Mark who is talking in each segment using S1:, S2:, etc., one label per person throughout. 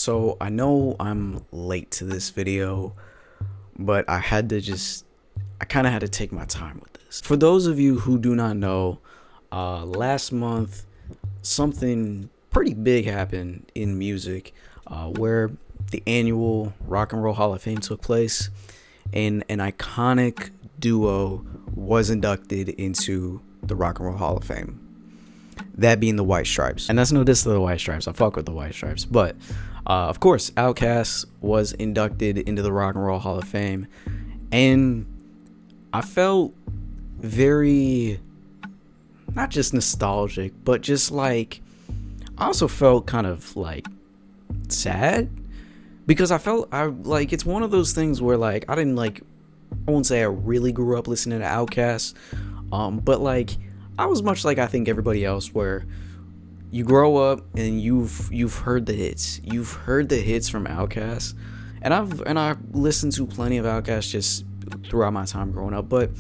S1: So I know I'm late to this video, but I kind of had to take my time with this. For those of you who do not know, last month something pretty big happened in music, where the annual Rock and Roll Hall of Fame took place, and an iconic duo was inducted into the Rock and Roll Hall of Fame. That being the White Stripes. And that's no diss to the White Stripes. I fuck with the White Stripes. But, of course, Outkast was inducted into the Rock and Roll Hall of Fame. And I felt very, not just nostalgic, but just like, I also felt kind of like sad. Because I felt, it's one of those things where like, I won't say I really grew up listening to Outkast. But like, I was much like I think everybody else, where you grow up and you've heard the hits. You've heard the hits from Outkast, and I've listened to plenty of Outkast just throughout my time growing up. But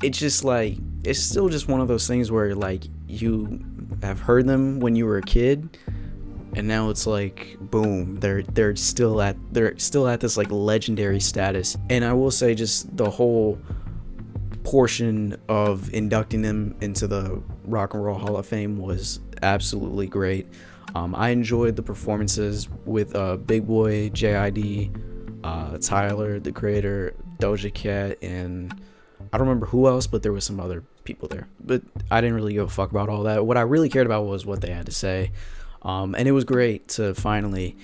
S1: it's just like, it's still just one of those things where like you have heard them when you were a kid, and now it's like boom, they're still at this like legendary status. And I will say, just the whole portion of inducting them into the Rock and Roll Hall of Fame was absolutely great. I enjoyed the performances with Big Boy, JID, Tyler, the Creator, Doja Cat, and I don't remember who else, but there was some other people there. But I didn't really give a fuck about all that. What I really cared about was what they had to say. And it was great to finally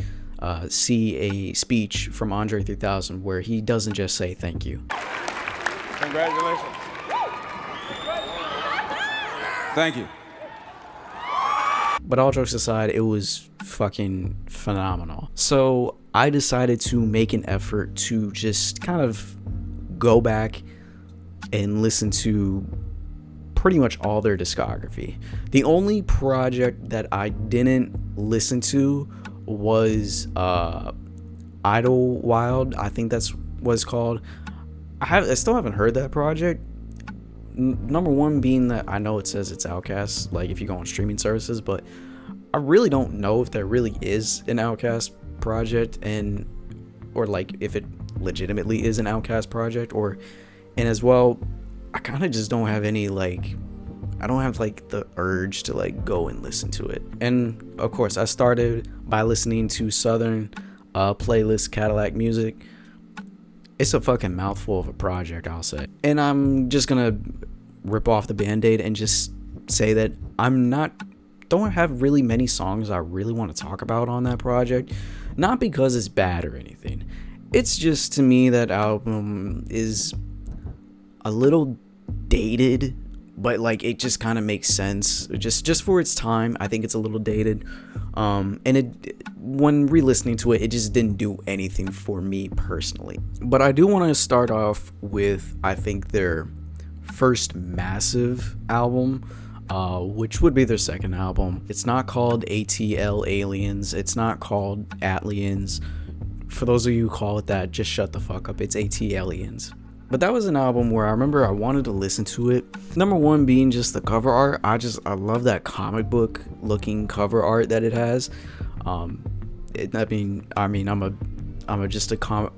S1: see a speech from Andre 3000 where he doesn't just say thank you.
S2: Congratulations. Thank you.
S1: But all jokes aside, it was fucking phenomenal. So I decided to make an effort to just kind of go back and listen to pretty much all their discography. The only project that I didn't listen to was Idlewild. I think that's what it's called. I still haven't heard that project. Number one being that I know it says it's Outkast, like if you go on streaming services, but I really don't know if there really is an Outkast project, or like if it legitimately is an Outkast project, and as well, I kind of just don't have any I don't have like the urge to like go and listen to it. And of course, I started by listening to Southern Playlist Cadillac Music. It's a fucking mouthful of a project, I'll say. And I'm just gonna rip off the band-aid and just say that don't have really many songs I really want to talk about on that project. Not because it's bad or anything. It's just, to me, that album is a little dated, but like it just kind of makes sense. Just for its time, I think it's a little dated. And when re-listening to it, it just didn't do anything for me personally. But I do want to start off with, I think, their first massive album, which would be their second album. It's not called ATLiens. It's not called ATLiens. For those of you who call it that, just shut the fuck up. It's ATLiens. But that was an album where I remember I wanted to listen to it. Number one being just the cover art. I love that comic book looking cover art that it has. I'm just a comic,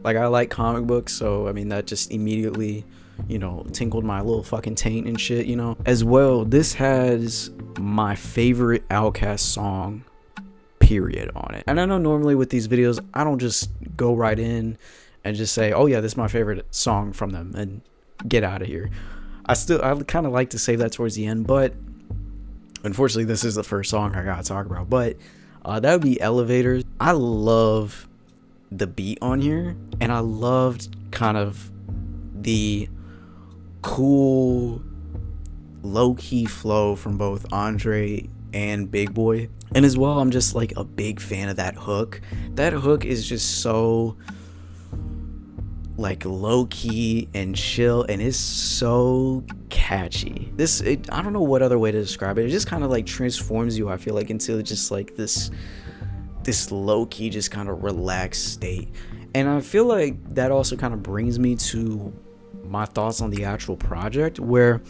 S1: like I like comic books, so I mean that just immediately, tinkled my little fucking taint and shit, As well, this has my favorite Outkast song, period, on it. And I know normally with these videos, I don't just go right in and just say, oh yeah, this is my favorite song from them and get out of here. I kind of like to save that towards the end, but unfortunately this is the first song I gotta talk about. But that would be Elevators. I love the beat on here, and I loved kind of the cool low-key flow from both Andre and Big Boy. And as well, I'm just like a big fan of that hook. That hook is just so like low-key and chill, and it's so catchy. I don't know what other way to describe it. It just kind of like transforms you, I feel like, into just like this low-key, just kind of relaxed state. And I feel like that also kind of brings me to my thoughts on the actual project, where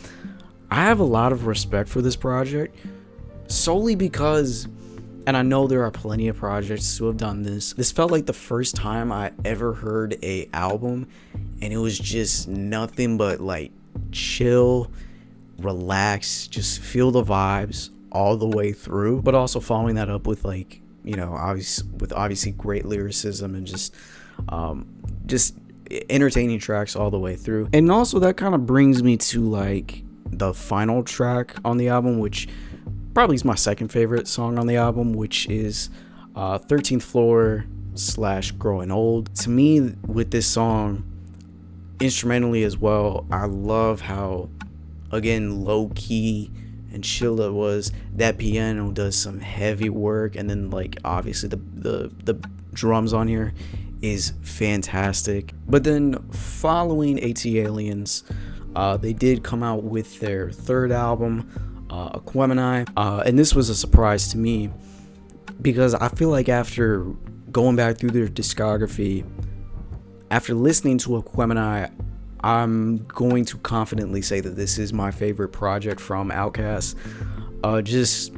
S1: I have a lot of respect for this project solely because And I know there are plenty of projects who have done this. This felt like the first time I ever heard a album and it was just nothing but like chill, relax, just feel the vibes all the way through, but also following that up with like, you know, obviously great lyricism and just entertaining tracks all the way through. And also that kind of brings me to like the final track on the album, which probably is my second favorite song on the album, which is 13th Floor / Growing Old. To me, with this song, instrumentally as well, I love how, again, low key and chill it was. That piano does some heavy work, and then like obviously the drums on here is fantastic. But then following ATLiens, they did come out with their third album, Aquemini, and this was a surprise to me because I feel like after going back through their discography, after listening to Aquemini, I'm going to confidently say that this is my favorite project from Outkast. Just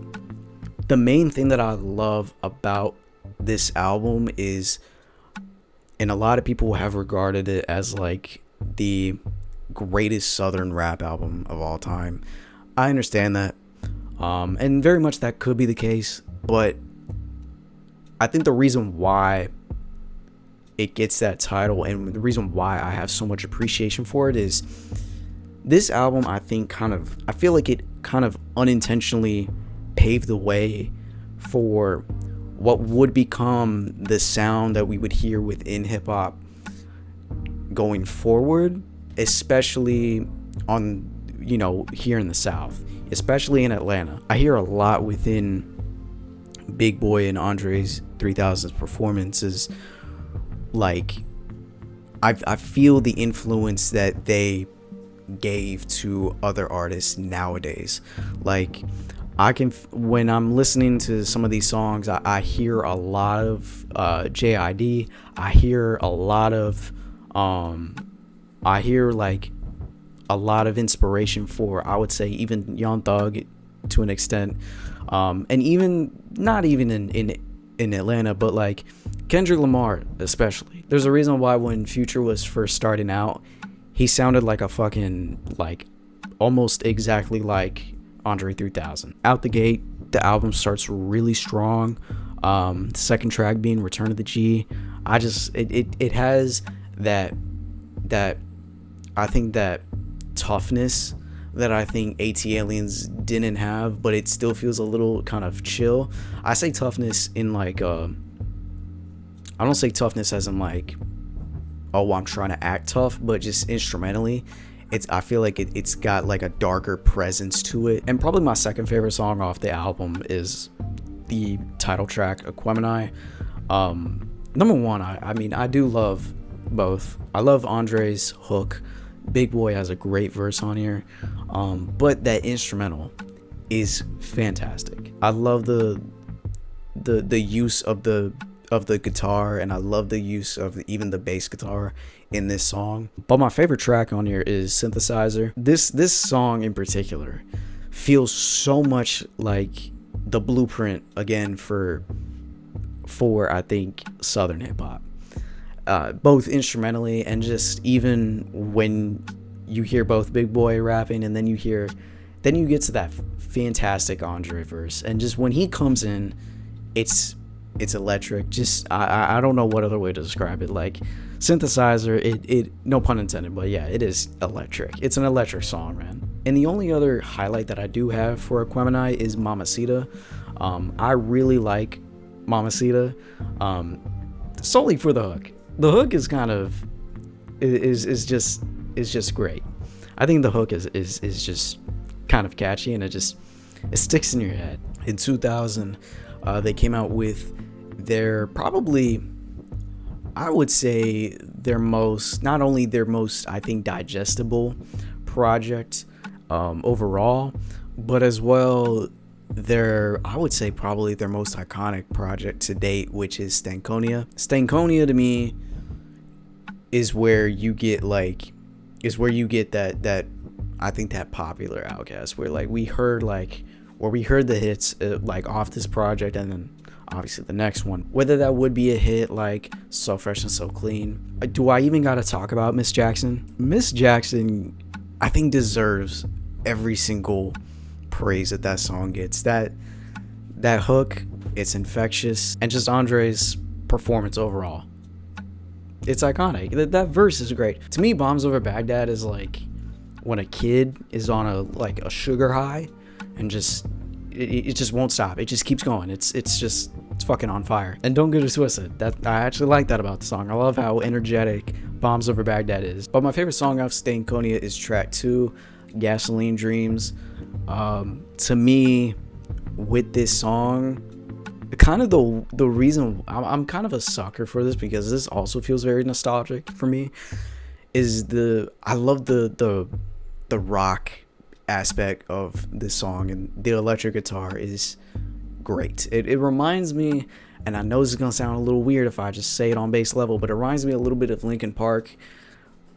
S1: the main thing that I love about this album is, and a lot of people have regarded it as like the greatest southern rap album of all time. I understand that, and very much that could be the case, but I think the reason why it gets that title and the reason why I have so much appreciation for it is this album, I feel like it kind of unintentionally paved the way for what would become the sound that we would hear within hip-hop going forward, especially on, you know, here in the South, especially in Atlanta. I hear a lot within Big Boy and Andre's 3000's performances, like I feel the influence that they gave to other artists nowadays. Like when I'm listening to some of these songs, I hear a lot of JID. I hear a lot of like a lot of inspiration for, I would say, even Young Thug to an extent, and even not even in Atlanta, but like Kendrick Lamar especially. There's a reason why when Future was first starting out, he sounded like a fucking, like, almost exactly like Andre 3000. Out the gate, the album starts really strong. The second track being Return of the G. It has that I think that toughness that I think ATLiens didn't have, but it still feels a little kind of chill. I say toughness in like I don't say toughness as in like, oh, I'm trying to act tough, but just instrumentally, I feel like it's got like a darker presence to it. And probably my second favorite song off the album is the title track, Aquemini. Number one, I mean, I do love both. I love Andre's hook. Big Boy has a great verse on here, but that instrumental is fantastic. I love the use of the guitar, and I love the use of even the bass guitar in this song. But my favorite track on here is Synthesizer. This song in particular feels so much like the blueprint again for I think Southern hip hop, both instrumentally and just even when you hear both Big Boy rapping, and then you get to that fantastic Andre verse, and just when he comes in, it's electric. Just I don't know what other way to describe it. Like Synthesizer, it no pun intended, but yeah, it is electric. It's an electric song, man. And the only other highlight that I do have for Aquemini is Mamacita. I really like Mamacita, solely for the hook. The hook is kind of is just great. I think the hook is just kind of catchy, and it sticks in your head. In 2000, they came out with their probably, I would say, not only their most I think digestible project overall, but as well I would say probably their most iconic project to date, which is Stankonia. Stankonia to me is where you get that I think that popular Outkast, where like we heard the hits like off this project, and then obviously the next one, whether that would be a hit like So Fresh and So Clean. Do I even gotta talk about Miss Jackson? Miss Jackson, I think, deserves every single praise that song gets. That hook, it's infectious, and just Andre's performance overall, it's iconic. That verse is great. To me, Bombs Over Baghdad is like when a kid is on a sugar high and just it just won't stop. It just keeps going. It's fucking on fire. And don't get it twisted, that I actually like that about the song. I love how energetic Bombs Over Baghdad is. But my favorite song off Stankonia is track 2, Gasoline Dreams. To me, with this song, kind of the reason I'm kind of a sucker for this, because this also feels very nostalgic for me, is I love the rock aspect of this song, and the electric guitar is great. It reminds me, and I know this is gonna sound a little weird if I just say it on base level, but it reminds me a little bit of Linkin Park,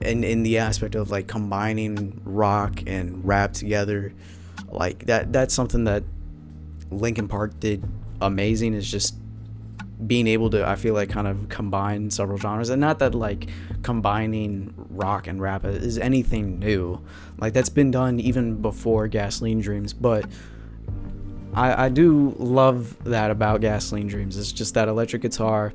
S1: and in the aspect of like combining rock and rap together. Like that's something that Linkin Park did amazing, is just being able to, I feel like, kind of combine several genres. And not that like combining rock and rap is anything new, like that's been done even before Gasoline Dreams, but I do love that about Gasoline Dreams. It's just that electric guitar.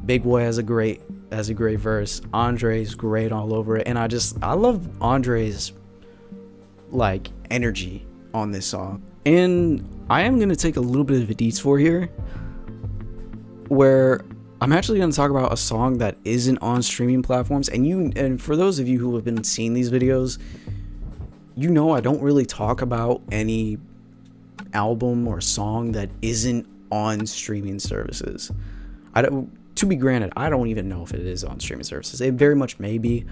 S1: Big Boy has a great verse. Andre's great all over it, and I love Andre's like energy on this song. And I am gonna take a little bit of a detour here, where I'm actually gonna talk about a song that isn't on streaming platforms. And for those of you who have been seeing these videos, you know I don't really talk about any album or song that isn't on streaming services. To be granted, I don't even know if it is on streaming services. It very much may be,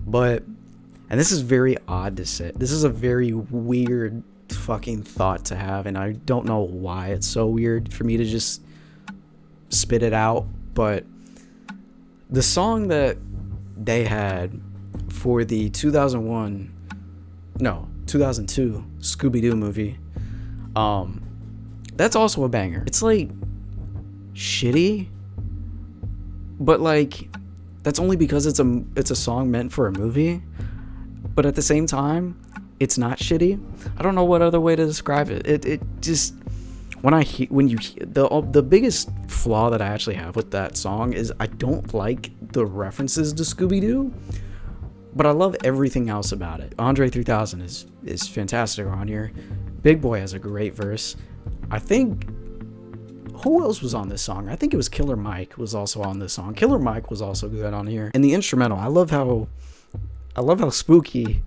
S1: but, and this is very odd to say, this is a very weird fucking thought to have, and I don't know why it's so weird for me to just spit it out, but the song that they had for the 2002 Scooby-Doo movie, that's also a banger. It's like shitty, but like that's only because it's a song meant for a movie, but at the same time it's not shitty. I don't know what other way to describe it. It just, the biggest flaw that I actually have with that song is I don't like the references to Scooby-Doo, but I love everything else about it. Andre 3000 is fantastic on here. Big Boy has a great verse. I think, who else was on this song? I think it was Killer Mike was also on this song. Killer Mike was also good on here. And the instrumental, I love how spooky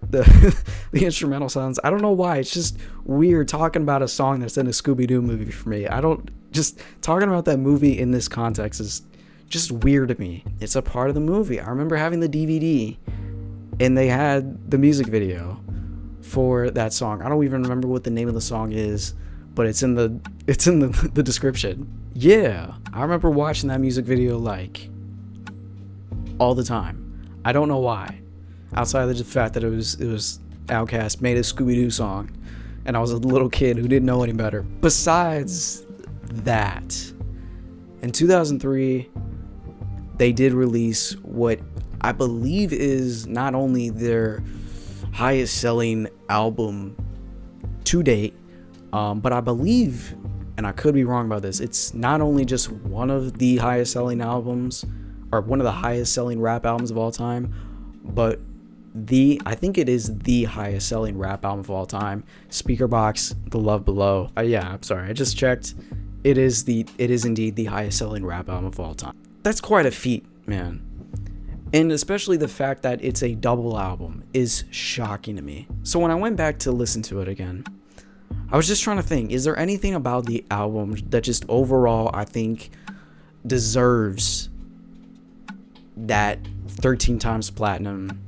S1: the instrumental sounds. I don't know why. It's just weird talking about a song that's in a Scooby-Doo movie for me. Just talking about that movie in this context is just weird to me. It's a part of the movie. I remember having the DVD, and they had the music video for that song. I don't even remember what the name of the song is, but it's in the description. Yeah, I remember watching that music video like all the time. I don't know why, outside of the fact that it was Outkast made a Scooby-Doo song, and I was a little kid who didn't know any better. Besides that, in 2003, they did release what I believe is not only their highest selling album to date, but I believe, and I could be wrong about this, it's not only just one of the highest selling albums, or one of the highest selling rap albums of all time, but I think it is the highest selling rap album of all time. Speakerboxxx, The Love Below. Yeah, I'm sorry, I just checked. It is indeed the highest selling rap album of all time. That's quite a feat, man. And especially the fact that it's a double album is shocking to me. So when I went back to listen to it again, I was just trying to think, is there anything about the album that just overall I think deserves that 13 times platinum,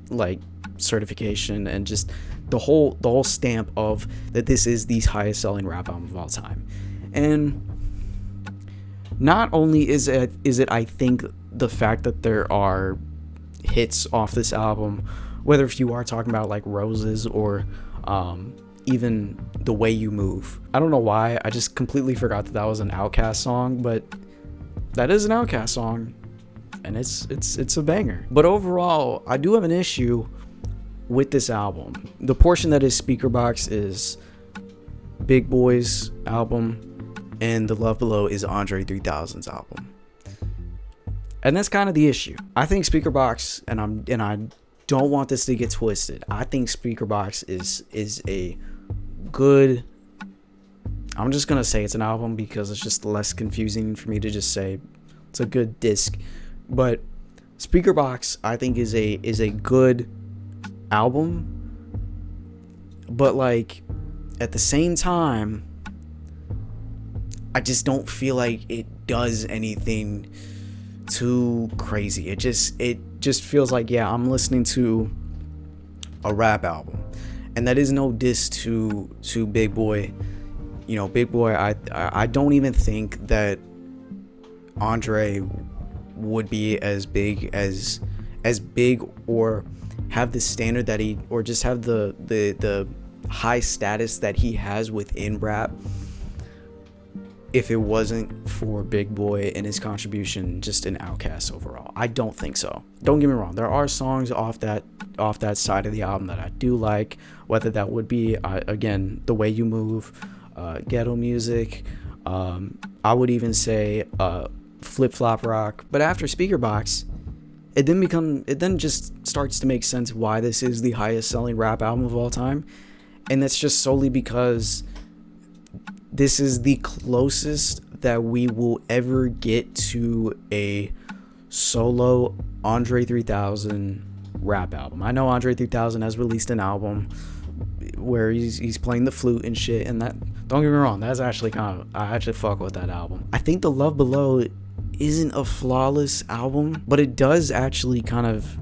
S1: like certification, and just the whole stamp of that this is the highest selling rap album of all time? And not only is it I think the fact that there are hits off this album, whether if you are talking about like Roses or even The Way You Move. I don't know why, I just completely forgot that that was an Outkast song, but that is an Outkast song, and it's a banger. But overall, I do have an issue with this album. The portion that is Speakerboxxx is Big Boy's album, and The Love Below is Andre 3000's album. And that's kind of the issue. I think Speakerboxxx, and I don't want this to get twisted, I think Speakerboxxx is a good, I'm just gonna say it's an album because it's just less confusing for me to just say it's a good disc. But Speakerboxxx, I think, is a good album, but like at the same time, I just don't feel like it does anything too crazy. It just feels like, yeah, I'm listening to a rap album, and that is no diss to Big Boy. You know, Big Boy, I don't even think that Andre would be as big or have the standard that he, or just have the high status that he has within rap if it wasn't for Big Boy and his contribution just in Outkast overall. I don't think so. Don't get me wrong, there are songs off that side of the album that I do like, whether that would be again The Way You Move, Ghetto Music, I would even say Flip Flop Rock. But after Speakerboxxx, it then just starts to make sense why this is the highest selling rap album of all time, and that's just solely because this is the closest that we will ever get to a solo Andre 3000 rap album. I know Andre 3000 has released an album where he's playing the flute and shit, and that, don't get me wrong, that's actually I actually fuck with that album. I think The Love Below isn't a flawless album, but it does actually kind of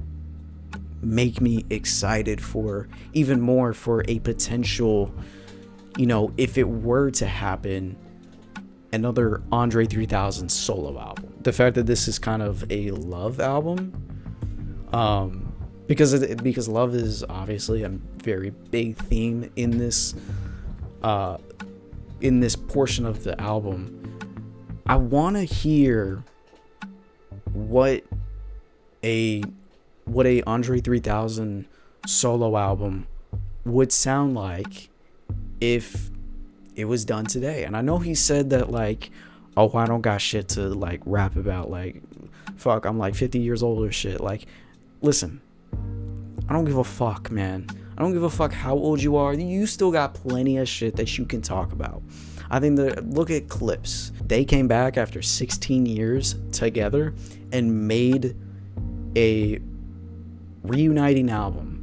S1: make me excited for even more for a potential, you know, if it were to happen, another Andre 3000 solo album. The fact that this is kind of a love album, because love is obviously a very big theme in this portion of the album. I want to hear what a Andre 3000 solo album would sound like if it was done today. And I know he said that, like, oh, I don't got shit to like rap about, like, fuck, I'm like 50 years old or shit. Like, listen, I don't give a fuck, man. I don't give a fuck how old you are. You still got plenty of shit that you can talk about. I think look at Clips. They came back after 16 years together and made a reuniting album.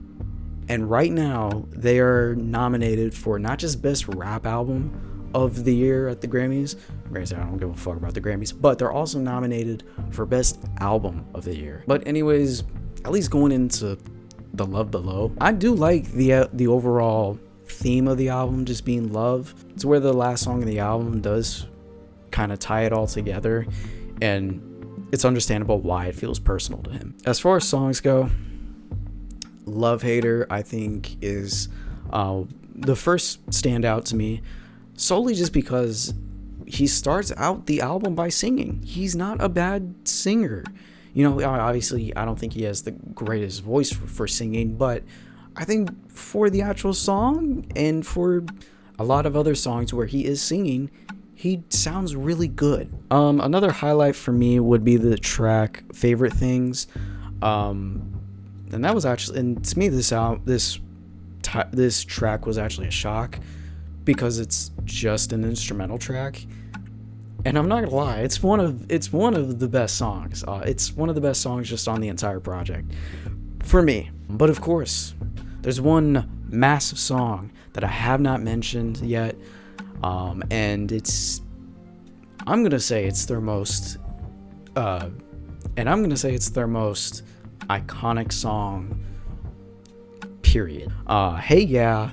S1: And right now, they are nominated for not just Best Rap Album of the Year at the Grammys. Granted, I don't give a fuck about the Grammys, but they're also nominated for Best Album of the Year. But anyways, at least going into The Love Below, I do like the overall theme of the album just being love. It's where the last song of the album does kind of tie it all together, and it's understandable why it feels personal to him. As far as songs go, Love Hater, I think, is the first standout to me, solely just because he starts out the album by singing. He's not a bad singer. You know, obviously, I don't think he has the greatest voice for singing, but I think for the actual song and for a lot of other songs where he is singing, he sounds really good. Another highlight for me would be the track Favorite Things. And that was actually, and to me, this track was actually a shock because it's just an instrumental track. And I'm not gonna lie, it's one of the best songs. It's one of the best songs just on the entire project for me. But of course, there's one massive song that I have not mentioned yet, and I'm gonna say it's their most iconic song, period. Hey Yeah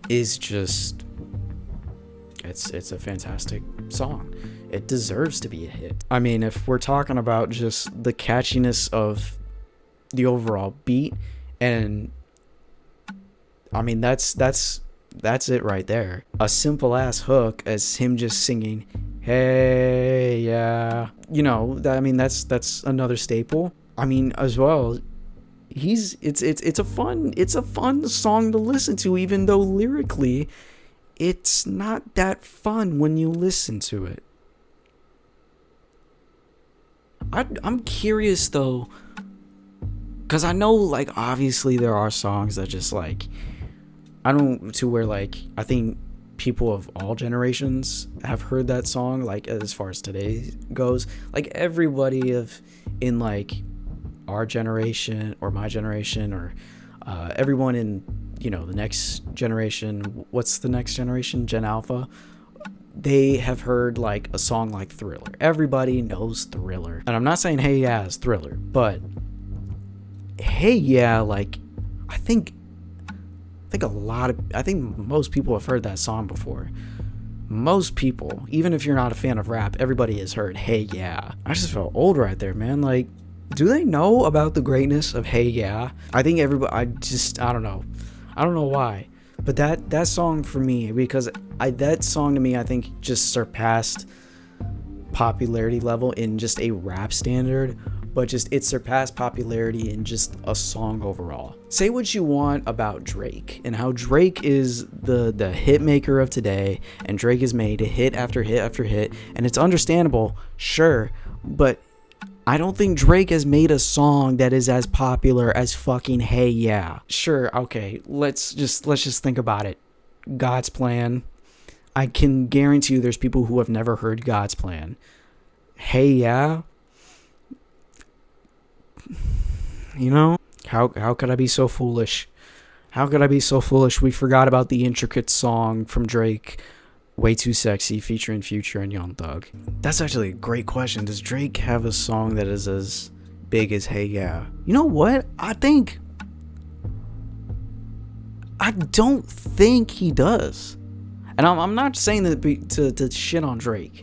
S1: is just, it's a fantastic song. It deserves to be a hit. I mean, if we're talking about just the catchiness of the overall beat, and I mean that's that's it right there. A simple ass hook as him just singing, hey, yeah. You know, I mean, that's another staple. I mean, as well, it's a fun song to listen to, even though lyrically it's not that fun when you listen to it. I'm curious though, because I know, like, obviously there are songs that just, like, I think people of all generations have heard that song, like, as far as today goes. Like, everybody in like our generation or my generation or everyone in, you know, the next generation, what's the next generation, Gen Alpha, they have heard like a song like Thriller. Everybody knows Thriller, and I'm not saying Hey Yeah is Thriller, but Hey Yeah, like, I think most people have heard that song before. Most people, even if you're not a fan of rap, everybody has heard Hey Yeah. I just felt old right there, man. Like, do they know about the greatness of Hey Yeah? I think everybody, I don't know why, but that song for me, because that song to me, I think just surpassed popularity level in just a rap standard, but just it surpassed popularity in just a song overall. Say what you want about Drake and how Drake is the hit maker of today, and Drake has made hit after hit after hit, and it's understandable, sure, but I don't think Drake has made a song that is as popular as fucking Hey Yeah. Sure, okay, let's just think about it. God's Plan. I can guarantee you there's people who have never heard God's Plan. Hey Yeah. You know, how could I be so foolish? How could I be so foolish? We forgot about the intricate song from Drake, Way Too Sexy, featuring Future and Young Thug. That's actually a great question. Does Drake have a song that is as big as Hey Yeah? You know what? I don't think he does. And I'm not saying that to shit on Drake,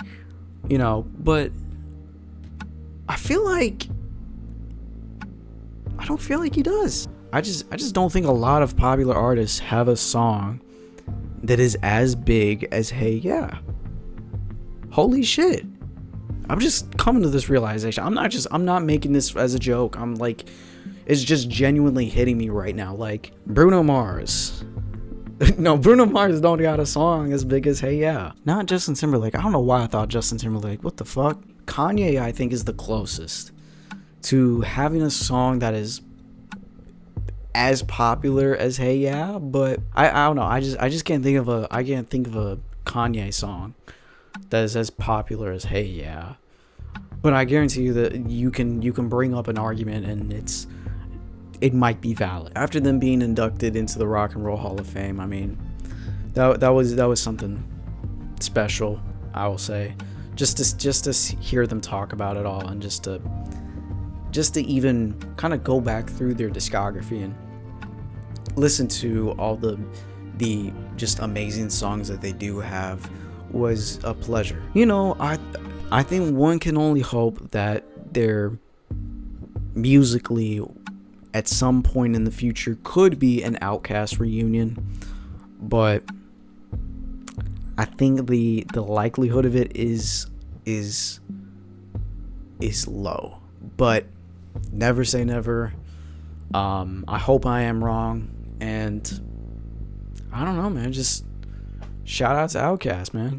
S1: you know, but I don't feel like he does. I just don't think a lot of popular artists have a song that is as big as Hey Yeah. Holy shit. I'm just coming to this realization. I'm not making this as a joke. I'm like, it's just genuinely hitting me right now. Like, Bruno Mars. No, Bruno Mars don't got a song as big as Hey Yeah. Not Justin Timberlake. I don't know why I thought Justin Timberlake. What the fuck? Kanye, I think, is the closest to having a song that is as popular as Hey Yeah, but I don't know. I just can't think of a Kanye song that is as popular as Hey Yeah. But I guarantee you that you can bring up an argument and it might be valid. After them being inducted into the Rock and Roll Hall of Fame, I mean, that was something special, I will say. Just to hear them talk about it all, and just to even kind of go back through their discography and listen to all the just amazing songs that they do have was a pleasure. You know, I think one can only hope that they're musically at some point in the future could be an Outkast reunion, but I think the likelihood of it is low. But never say never. I hope I am wrong, and I don't know, man. Just shout out to Outkast, man.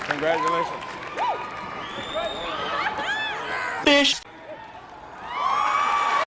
S2: Congratulations.
S3: Fish.